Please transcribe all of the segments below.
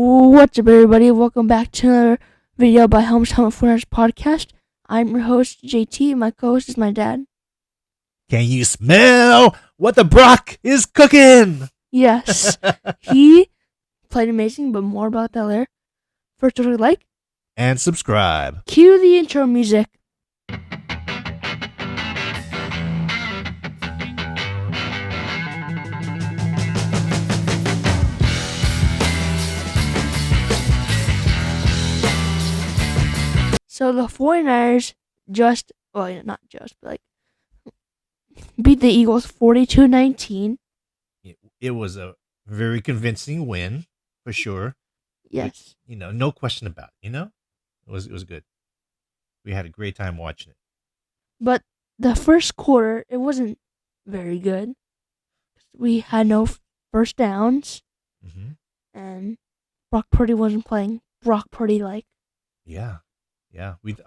What's up, everybody? Welcome back to another video by Helm's Helmet 400 Podcast. I'm your host, JT. My co-host is my dad. Can you smell what the Brock is cooking? Yes, he played amazing, but more about that later. First, don't forget to like And subscribe. Cue the intro music. So the 49ers beat the Eagles 42-19. It was a very convincing win, for sure. Yes. No question about it, It was good. We had a great time watching it. But the first quarter, it wasn't very good. We had no first downs, and Brock Purdy wasn't playing Brock Purdy-like. Yeah.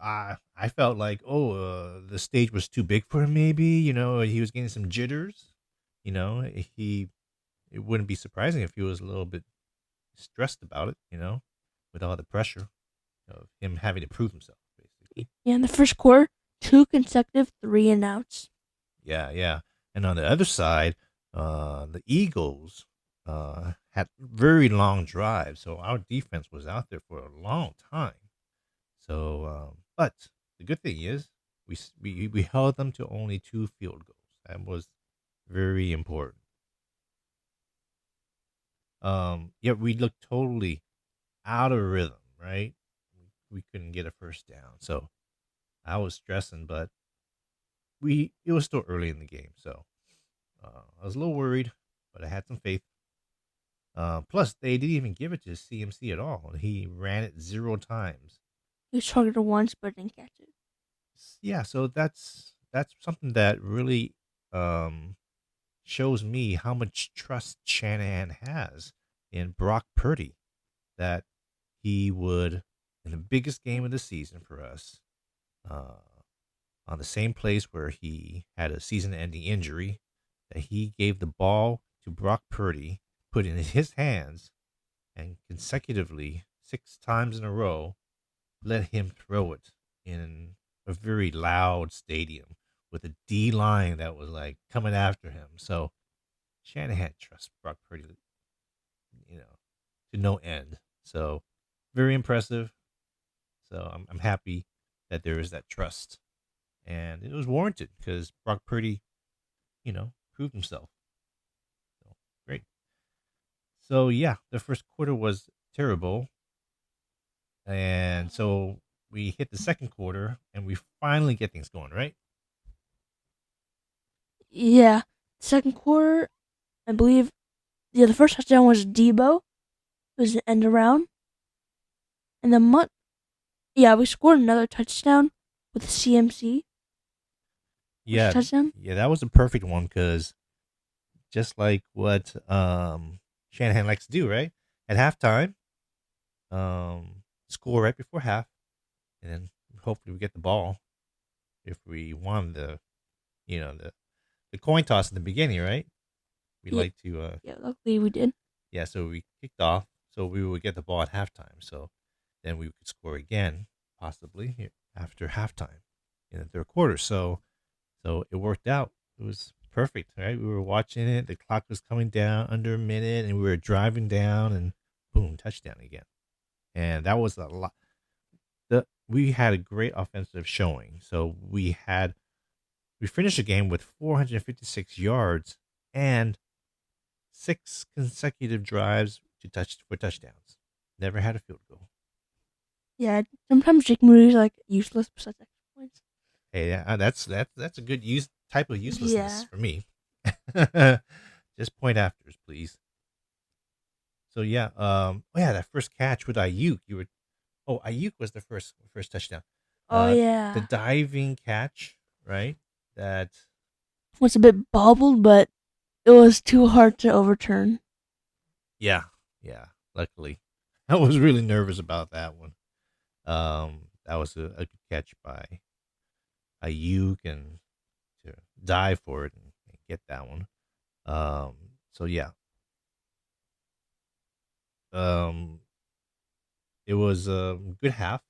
I felt like, the stage was too big for him, maybe. He was getting some jitters. It wouldn't be surprising if he was a little bit stressed about it, with all the pressure of him having to prove himself, basically. Yeah, in the first quarter, 2 consecutive 3-and-outs. Yeah. And on the other side, the Eagles had very long drives, so our defense was out there for a long time. So, but the good thing is we held them to only 2 field goals. That was very important. Yeah, we looked totally out of rhythm, right? We couldn't get a first down, so I was stressing, but it was still early in the game, so I was a little worried, but I had some faith. Plus, they didn't even give it to CMC at all. He ran it 0 times. He was targeted once, but didn't catch it. Yeah, so that's something that really shows me how much trust Shanahan has in Brock Purdy, that he would, in the biggest game of the season for us, on the same place where he had a season-ending injury, that he gave the ball to Brock Purdy, put it in his hands, and consecutively 6 times in a row, let him throw it in a very loud stadium with a D line that was like coming after him. So Shanahan trusts Brock Purdy, to no end. So very impressive. So I'm happy that there is that trust, and it was warranted because Brock Purdy, proved himself. So great. So yeah, the first quarter was terrible. And so we hit the second quarter, and we finally get things going, right? Yeah. Second quarter, I believe, the first touchdown was Deebo. It was an end around. And we scored another touchdown with CMC. Yeah, Touchdown? yeah, that was a perfect one because just like what Shanahan likes to do, right? At halftime, score right before half, and then hopefully we get the ball if we won the coin toss in the beginning, right? We like to Yeah, luckily we did. yeah, so we kicked off, so we would get the ball at halftime. So then we could score again, possibly after halftime in the third quarter. So it worked out. It was perfect, right? We were watching it. The clock was coming down under a minute, and we were driving down, and boom, touchdown again. And that was a lot. We had a great offensive showing. So we finished the game with 456 yards and 6 consecutive drives for touchdowns. Never had a field goal. Yeah, sometimes Jake Moody's like useless besides extra points. Hey, that's a good type of uselessness for me. Just point afters, please. So yeah, that first catch with Ayuk, Ayuk was the first touchdown. Yeah. The diving catch, right? That was a bit bobbled, but it was too hard to overturn. Yeah. Luckily, I was really nervous about that one. That was a good catch by Ayuk, and to dive for it and get that one. So yeah. it was a good half.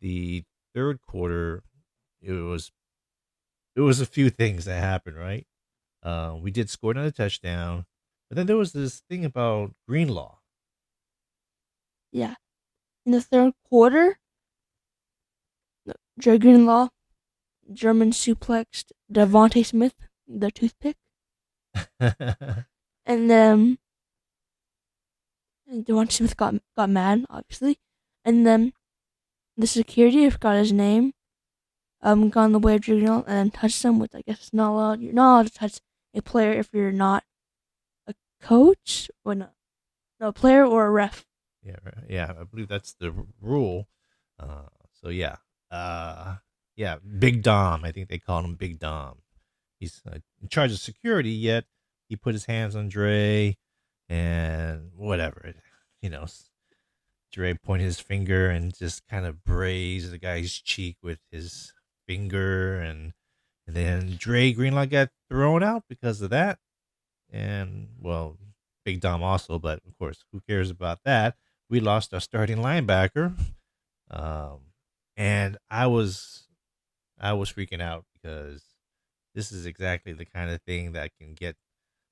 The third quarter, it was it was a few things that happened, right? We did score another touchdown, but then there was this thing about Greenlaw. Yeah. In the third quarter, Dre Greenlaw German suplexed Devontae Smith, the toothpick, and then Devontae Smith got mad, obviously, and then the security, I forgot his name, got in the way of Dre Greenlaw and touched him, which I guess is not allowed. You're not allowed to touch a player if you're not a coach or no player or a ref. Yeah, yeah, I believe that's the rule. Uh, so yeah, uh, yeah, Big Dom. I think they called him Big Dom. He's in charge of security. Yet he put his hands on Dre, and whatever, you know. Dre pointed his finger and just kind of grazed the guy's cheek with his finger, and then Dre Greenlaw got thrown out because of that. And well, Big Dom also, but of course, who cares about that? We lost our starting linebacker, um, and I was freaking out because this is exactly the kind of thing that can get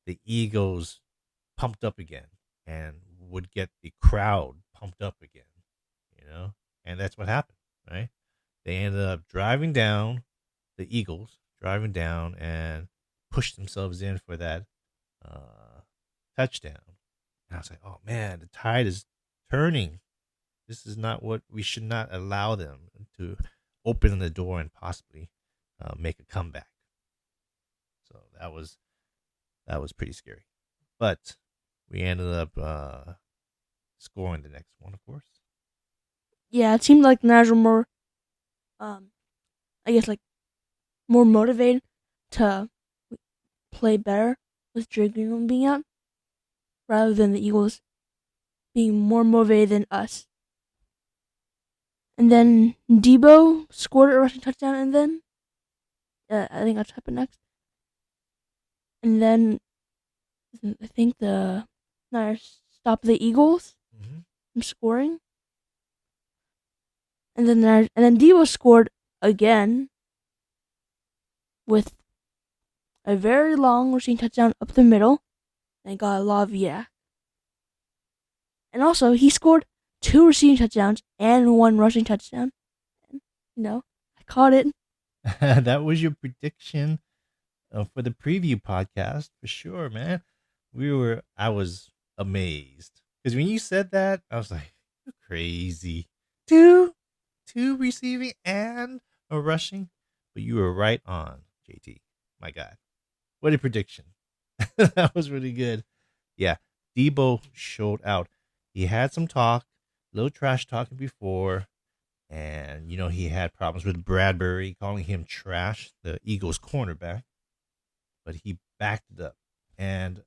the egos pumped up again and would get the crowd pumped up again, you know? And that's what happened, right? They ended up driving down, the Eagles driving down and pushed themselves in for that uh, touchdown. And I was like, oh man, the tide is turning. This is not what we should not allow them to open the door and possibly make a comeback. So that was pretty scary. But we ended up scoring the next one, of course. Yeah, it seemed like the Niners were more, um, I guess, like more motivated to play better with Dre Greenlaw being out, rather than the Eagles being more motivated than us. And then Deebo scored a rushing touchdown, and then I think that's happened next. And then I think the Niners stopped the Eagles Mm-hmm. from scoring, and then Deebo scored again with a very long rushing touchdown up the middle, and got a lot of yak. And also, he scored 2 receiving touchdowns and 1 rushing touchdown. And, I caught it. That was your prediction for the preview podcast for sure, man. I was amazed because when you said that, I was like, you're crazy. Two, two receiving and a rushing, but you were right on, JT. My God, what a prediction! That was really good. Yeah, Debo showed out. He had some talk, a little trash talking before, and he had problems with Bradbury calling him trash, the Eagles cornerback, but he backed it up. And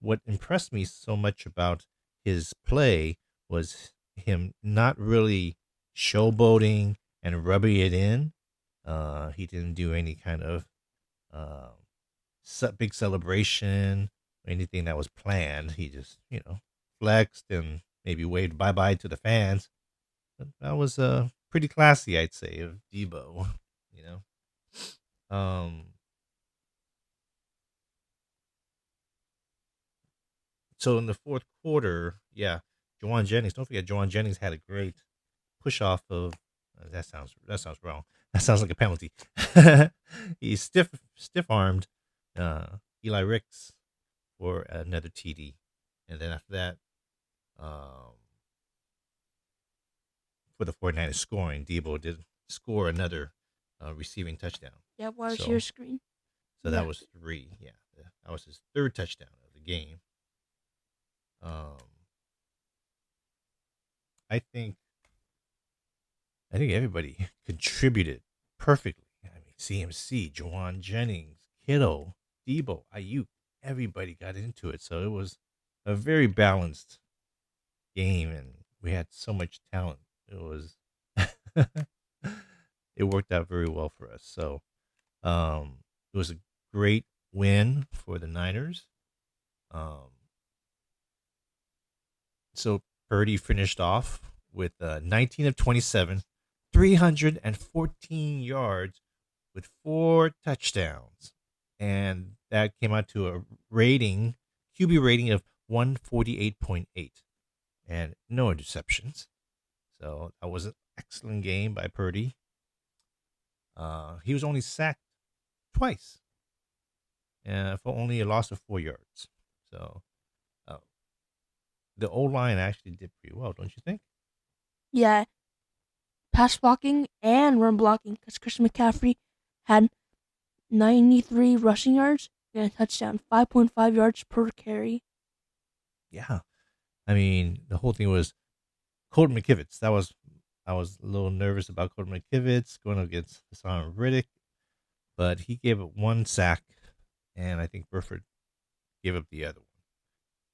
what impressed me so much about his play was him not really showboating and rubbing it in. He didn't do any kind of uh, big celebration or anything that was planned. He just, flexed and maybe waved bye bye to the fans. But that was pretty classy, I'd say, of Debo. You um, so in the fourth quarter, yeah, Jawan Jennings. Don't forget, Jawan Jennings had a great push off of. That sounds wrong. That sounds like a penalty. He stiff armed Eli Ricks for another TD, and then after that, um, for the 49ers scoring, Debo did score another receiving touchdown. Yeah, why So your screen? so Yeah. that was three. Yeah, that was his third touchdown of the game. Um, I think I think everybody contributed perfectly. I mean, CMC, Jawan Jennings, Kittle, Debo, Ayuk, everybody got into it. So it was a very balanced game, and we had so much talent. It was, it worked out very well for us. So it was a great win for the Niners. Um, so Purdy finished off with 19 of 27, 314 yards with 4 touchdowns. And that came out to a rating, QB rating of 148.8 and no interceptions. So that was an excellent game by Purdy. He was only sacked twice for only a loss of 4 yards. So uh, the O line actually did pretty well, don't you think? Yeah, pass blocking and run blocking because Christian McCaffrey had 93 rushing yards and a touchdown, 5.5 yards per carry. Yeah. I mean, the whole thing was Colton McKivitz. I was a little nervous about Colton McKivitz going against Hassan Riddick, but he gave up 1 sack, and I think Burford gave up the other one.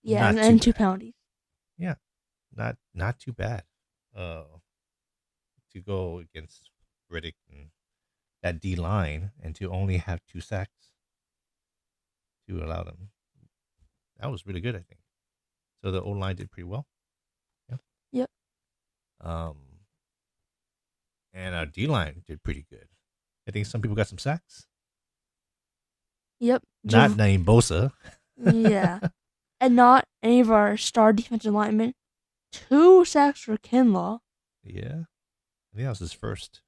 Yeah, Not too and two bad. penalties. Yeah, not too bad. Uh, to go against Riddick and that D line, and to only have 2 sacks to allow them. That was really good, I think. So the O line did pretty well. Yeah. Yep. Um, and our D line did pretty good. I think some people got some sacks. Yep. Not named Bosa. Yeah. And not any of our star defensive linemen. 2 sacks for Kinlaw. Yeah. I think that was his first.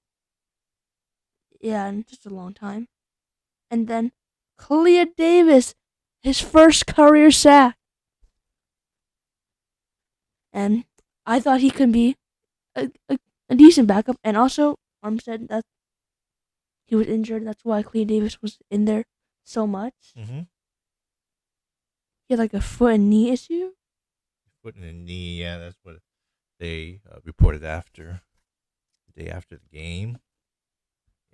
Yeah, in just a long time. And then Kalia Davis, his first career sack. And I thought he could be a decent backup. And also, said that he was injured. That's why Kalia Davis was in there so much. Mm-hmm. He had like a foot and knee issue. Foot in the knee. Yeah, that's what they reported after the day after the game.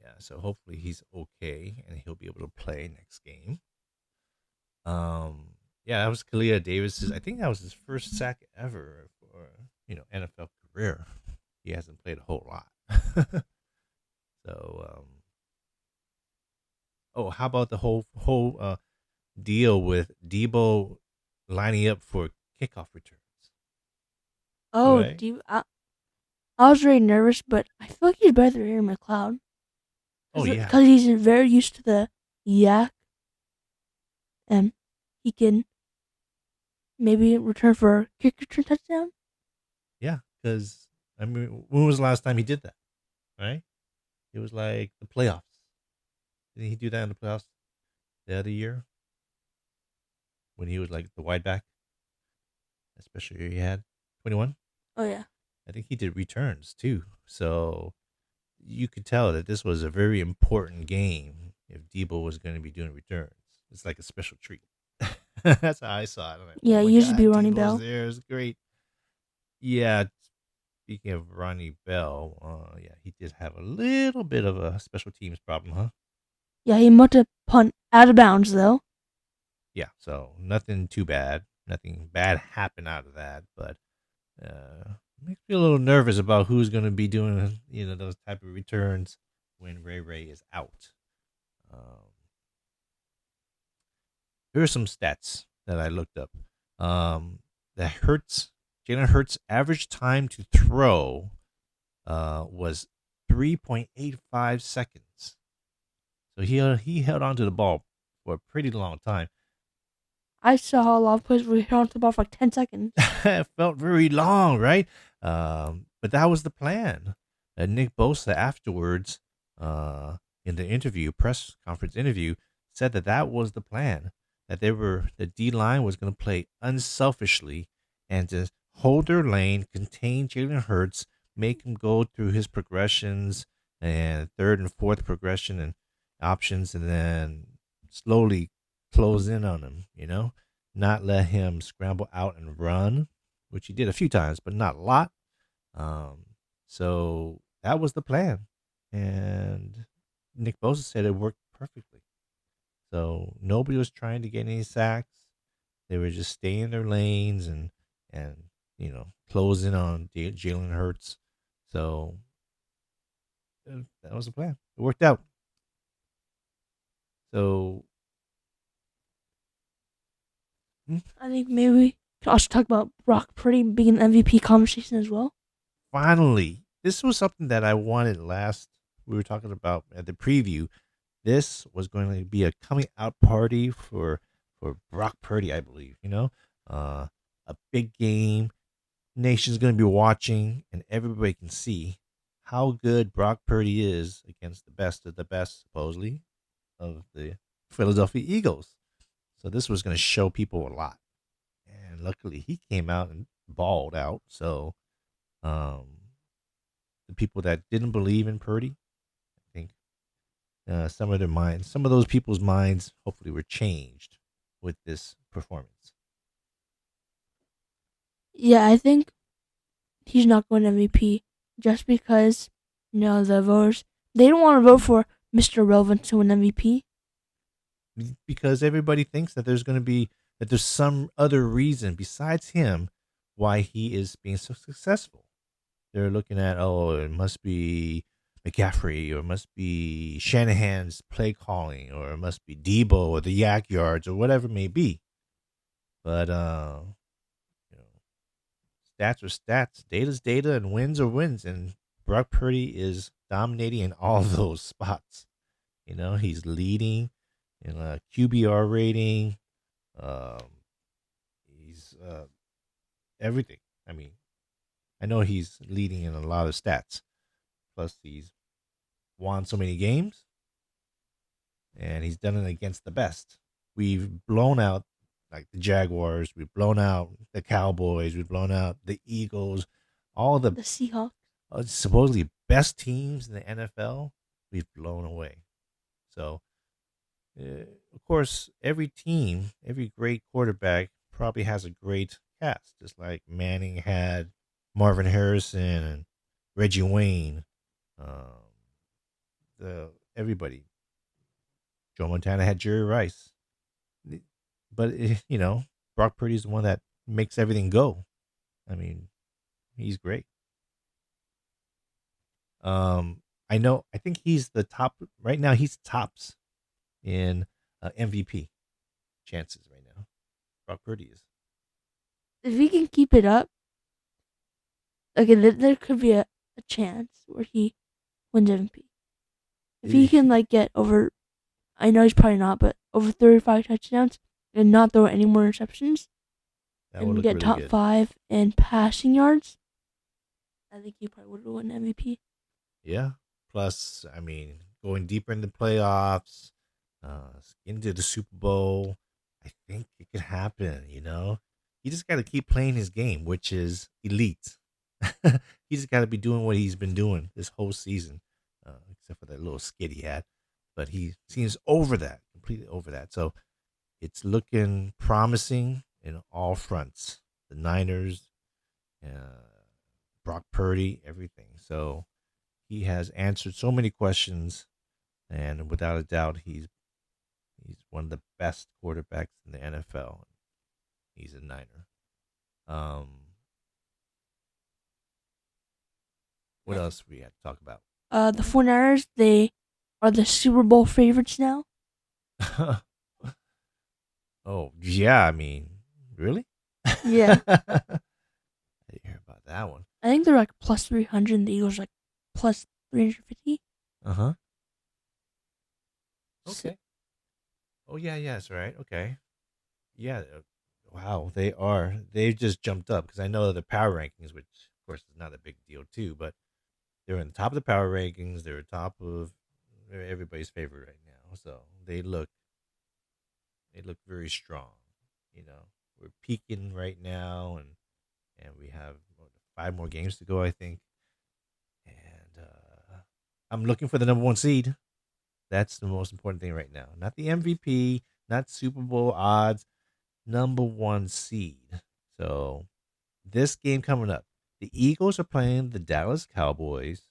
Yeah, so hopefully he's okay and he'll be able to play next game. Yeah, that was Kalia Davis's. I think that was his first sack ever for NFL career. He hasn't played a whole lot. So, oh, how about the whole deal with Deebo lining up for kickoff returns? Oh, Right? I was very nervous, but I feel like he's better than Aaron McLeod. Oh yeah, Because he's very used to the yak, and he can maybe return for a kick return touchdown. yeah. Because I mean, when was the last time he did that? Right? It was like the playoffs. Didn't he do that in the playoffs the other year when he was like the wide back? Especially he had 21. Oh yeah, I think he did returns too. So you could tell that this was a very important game if Debo was going to be doing returns. It's like a special treat. That's how I saw it. I'm like, yeah. oh my He used to God, be Ronnie Debo's Bell. there. It's great. Yeah. Speaking of Ronnie Bell, yeah, he did have a little bit of a special teams problem, huh? Yeah, he must have punt out of bounds though. Yeah. So nothing too bad. Nothing bad happened out of that, but makes me a little nervous about who's going to be doing those type of returns when Ray is out. Um, Here are some stats that I looked up. That Jalen Hurts' average time to throw was 3.85 seconds. So he held on to the ball for a pretty long time. I saw a lot of players were held onto the ball for like 10 seconds. It felt very long, right? But that was the plan. Nick Bosa afterwards, in the press conference interview, said that was the plan. That the D line was going to play unselfishly and to hold their lane, contain Jalen Hurts, make him go through his progressions and third and fourth progression and options, and then slowly close in on him. Not let him scramble out and run, which he did a few times, but not a lot. So that was the plan, and Nick Bosa said it worked perfectly. So nobody was trying to get any sacks. They were just staying in their lanes and closing on Jalen Hurts. So that was the plan. It worked out. So I think maybe we could also talk about Brock Purdy being in the MVP conversation as well. finally, this was something that I wanted last. We were talking about at the preview. This was going to be a coming out party for Brock Purdy, I believe. Uh, a big game. Nation's going to be watching, and everybody can see how good Brock Purdy is against the best of the best, supposedly, of the Philadelphia Eagles. So this was going to show people a lot, and luckily he came out and balled out. So um, the people that didn't believe in Purdy, I think some of those people's minds, hopefully were changed with this performance. Yeah, I think he's not going MVP just because the voters they don't want to vote for Mr. Relevant to win MVP. Because everybody thinks that there's some other reason besides him why he is being so successful. They're looking at, oh, it must be McCaffrey, or it must be Shanahan's play calling, or it must be Debo or the Yak Yards or whatever it may be. But you know, stats are stats, data's data, and wins are wins. And Brock Purdy is dominating in all those spots. He's leading in a QBR rating. Um, he's everything. I mean, I know he's leading in a lot of stats. Plus, he's won so many games, and he's done it against the best. We've blown out like the Jaguars. We've blown out the Cowboys. We've blown out the Eagles. All the The Seahawks. supposedly best teams in the NFL, we've blown away. So, of course, every team, every great quarterback probably has a great cast, just like Manning had Marvin Harrison and Reggie Wayne. Um, the everybody. Joe Montana had Jerry Rice, but Brock Purdy's the one that makes everything go. I mean, he's great. I know. I think he's the top right now. He's tops in MVP chances right now. Brock Purdy is. If he can keep it up, okay, there could be a chance where he wins MVP. If he can get over, I know he's probably not, but over 35 touchdowns and not throw any more interceptions That would and look get really top good. 5 in passing yards, I think he probably would win MVP. Yeah. Plus, I mean, going deeper in the playoffs, into the Super Bowl, I think it could happen. He just got to keep playing his game, which is elite. He's got to be doing what he's been doing this whole season, except for that little skit he had. But he seems over that, completely over that. So it's looking promising in all fronts. The Niners, Brock Purdy, everything. So he has answered so many questions, and without a doubt, he's one of the best quarterbacks in the NFL. He's a Niner. Um, what else we had to talk about? The 49ers, they are the Super Bowl favorites now. Oh yeah, I mean, really? Yeah. I didn't hear about that one. I think they're like plus 300 and the Eagles are like plus 350. Uh huh. So, Okay. Oh yeah, yeah, that's right. Okay. Yeah. Wow, they are. They've just jumped up because I know the power rankings, which of course is not a big deal too, but they're in the top of the power rankings. They're top of everybody's favorite right now. So they look very strong. We're peaking right now, and we have 5 more games to go, I think. And I'm looking for the number one seed. That's the most important thing right now. Not the MVP, not Super Bowl odds, number one seed. So this game coming up, the Eagles are playing the Dallas Cowboys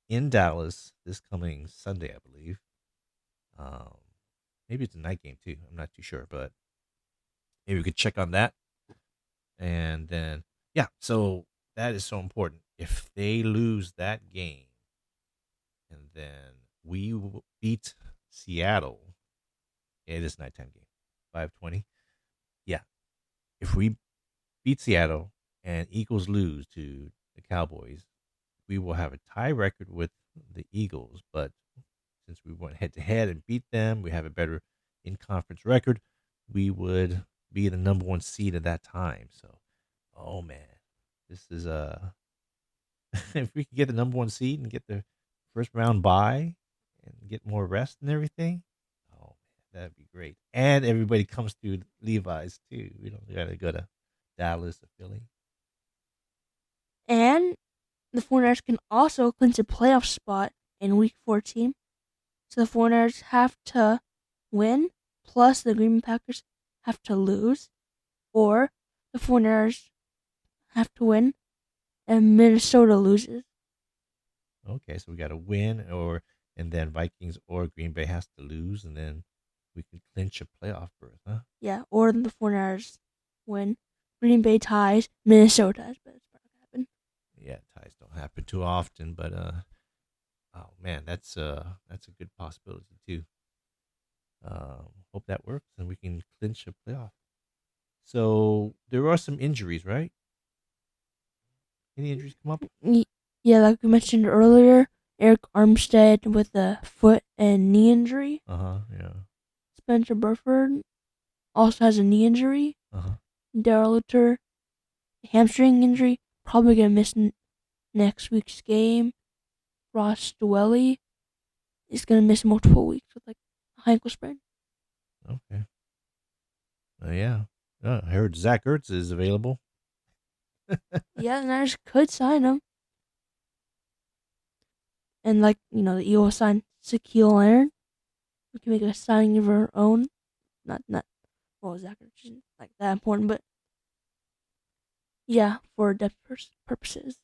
in Dallas this coming Sunday, I believe. Um, maybe it's a night game too. I'm not too sure, but maybe we could check on that. And then, yeah, so that is so important. If they lose that game, and then we beat Seattle, it is nighttime game, 5:20. Yeah, if we beat Seattle and Eagles lose to the Cowboys, we will have a tie record with the Eagles. But since we went head to head and beat them, we have a better in conference record. We would be the number one seed at that time. So, oh man, this is if we could get the number one seed and get the first round bye and get more rest and everything, oh man, that'd be great. And everybody comes through Levi's too. We don't gotta go to Dallas or Philly. And the 49ers can also clinch a playoff spot in Week 14. So the 49ers have to win, plus the Green Bay Packers have to lose, or the 49ers have to win and Minnesota loses. Okay, so we got to win, and then Vikings or Green Bay has to lose, and then we can clinch a playoff berth, huh? Yeah, or the 49ers win, Green Bay ties, Minnesota ties, but it's probably going to happen. Yeah, ties don't happen too often, but oh man, that's a good possibility too. Hope that works and we can clinch a playoff. So there are some injuries, right? Any injuries come up? Yeah, like we mentioned earlier, Eric Armstead with a foot and knee injury. Yeah. Spencer Burford also has a knee injury. Darrell Luter, hamstring injury, probably gonna miss next week's game. Ross Dwelly is gonna miss multiple weeks with like a ankle sprain. Okay. Yeah. I heard Zach Ertz is available. Yeah, the Niners could sign him. And like, the Eagles signed Shaquille Leonard. We can make a signing of our own. Not well, Zach Ertz isn't like that important, but yeah, for depth purposes.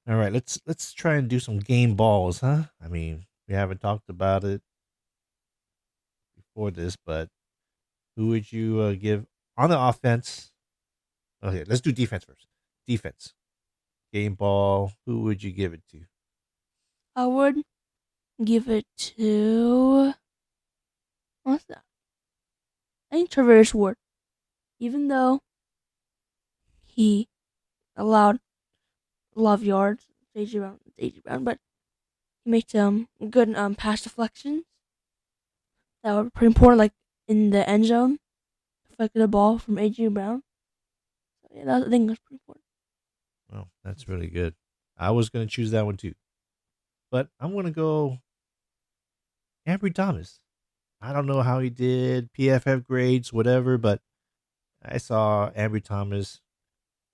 All right, let's try and do some game balls, huh? I mean, we haven't talked about it before this, but who would you give on the offense? Okay, let's do defense first. Defense, game ball. Who would you give it to? I would give it to what's that? I think Travis Ward. Even though he allowed a lot of yards, AJ Brown, but he makes good pass deflections that were pretty important, like in the end zone, deflected the ball from AJ Brown. So yeah, I think that's pretty important. Well, that's really good. I was going to choose that one too, but I'm going to go Ambry Thomas. I don't know how he did PFF grades, whatever, but I saw Ambry Thomas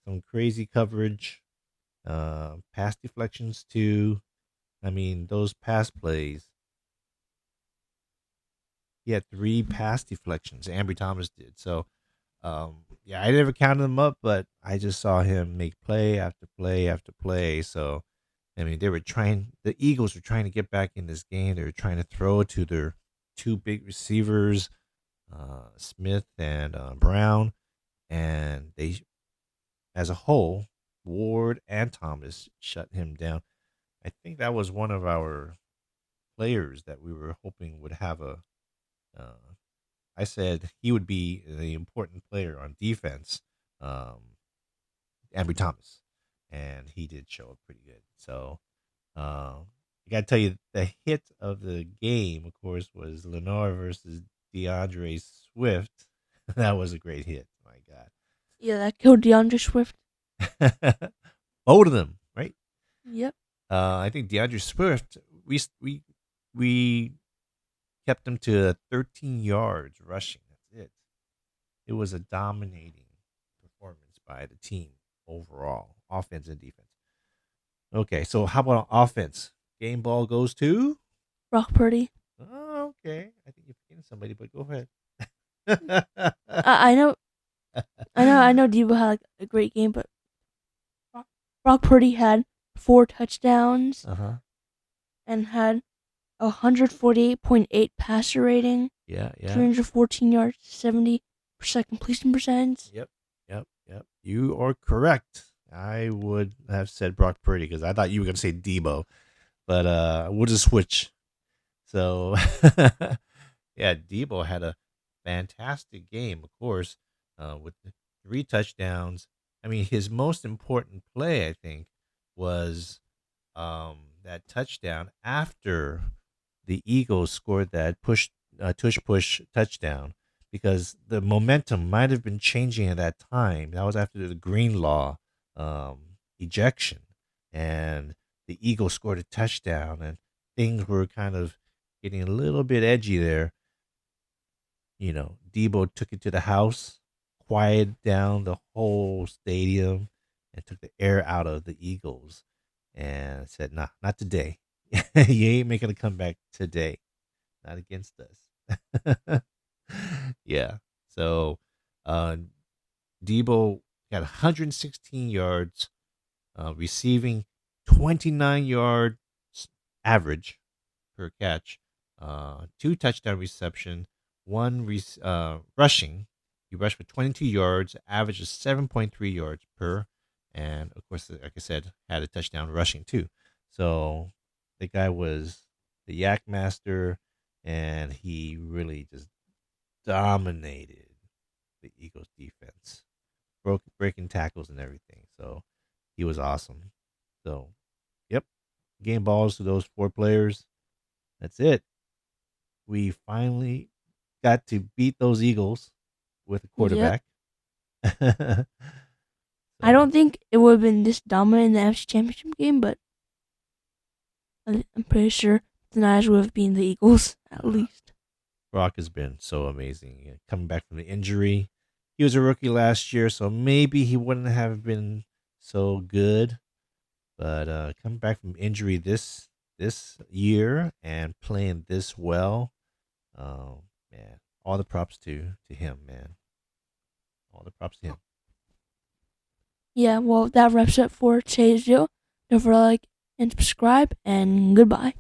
some crazy coverage, pass deflections too. I mean, those pass plays. He had 3 pass deflections. Ambry Thomas did. So, yeah, I never counted them up, but I just saw him make play after play after play. So, I mean, the Eagles were trying to get back in this game. They were trying to throw it to their 2 big receivers, Smith and Brown. And they, as a whole, Ward and Thomas shut him down. I think that was one of our players that we were hoping would have a. I said he would be the important player on defense, Ambry Thomas, and he did show up pretty good. So I got to tell you, the hit of the game, of course, was Lenore versus DeAndre Swift. That was a great hit. My God. Yeah, that killed DeAndre Swift. Both of them, right? Yep. I think DeAndre Swift, we kept him to 13 yards rushing. That's it. It was a dominating performance by the team overall, offense and defense. Okay, so how about offense? Game ball goes to Brock Purdy. Oh, okay. I think you're forgetting somebody, but go ahead. I know. I know. Deebo had like a great game, but Brock Purdy had 4 touchdowns and had 148.8 passer rating. Yeah. 314 yards, 70% completion percentage. Yep. You are correct. I would have said Brock Purdy because I thought you were going to say Deebo, but we'll just switch. So, yeah, Deebo had a fantastic game, of course, with 3 touchdowns, I mean, his most important play, I think, was that touchdown after the Eagles scored that tush push touchdown, because the momentum might have been changing at that time. That was after the Greenlaw ejection, and the Eagles scored a touchdown, and things were kind of getting a little bit edgy there. Deebo took it to the house, quieted down the whole stadium, and took the air out of the Eagles and said, nah, not today. You ain't making a comeback today. Not against us. Yeah. So uh Deebo got 116 yards, receiving 29 yards average per catch, two touchdown reception, rushing. He rushed for 22 yards, average of 7.3 yards per, and of course, like I said, had a touchdown rushing too. So the guy was the yak master, and he really just dominated the Eagles defense, breaking tackles and everything. So he was awesome. So, yep, game balls to those four players. That's it. We finally got to beat those Eagles with a Yep. quarterback. I So don't think it would have been this dominant in the NFC Championship game, but I'm pretty sure the Niners would have been the Eagles at uh, least. Brock has been so amazing. Coming back from the injury, he was a rookie last year, so maybe he wouldn't have been so good. But coming back from injury this year and playing this well, man, all the props to him, man. All the props to him. Yeah, well, that wraps up for today's video. Don't forget to like and subscribe, and goodbye.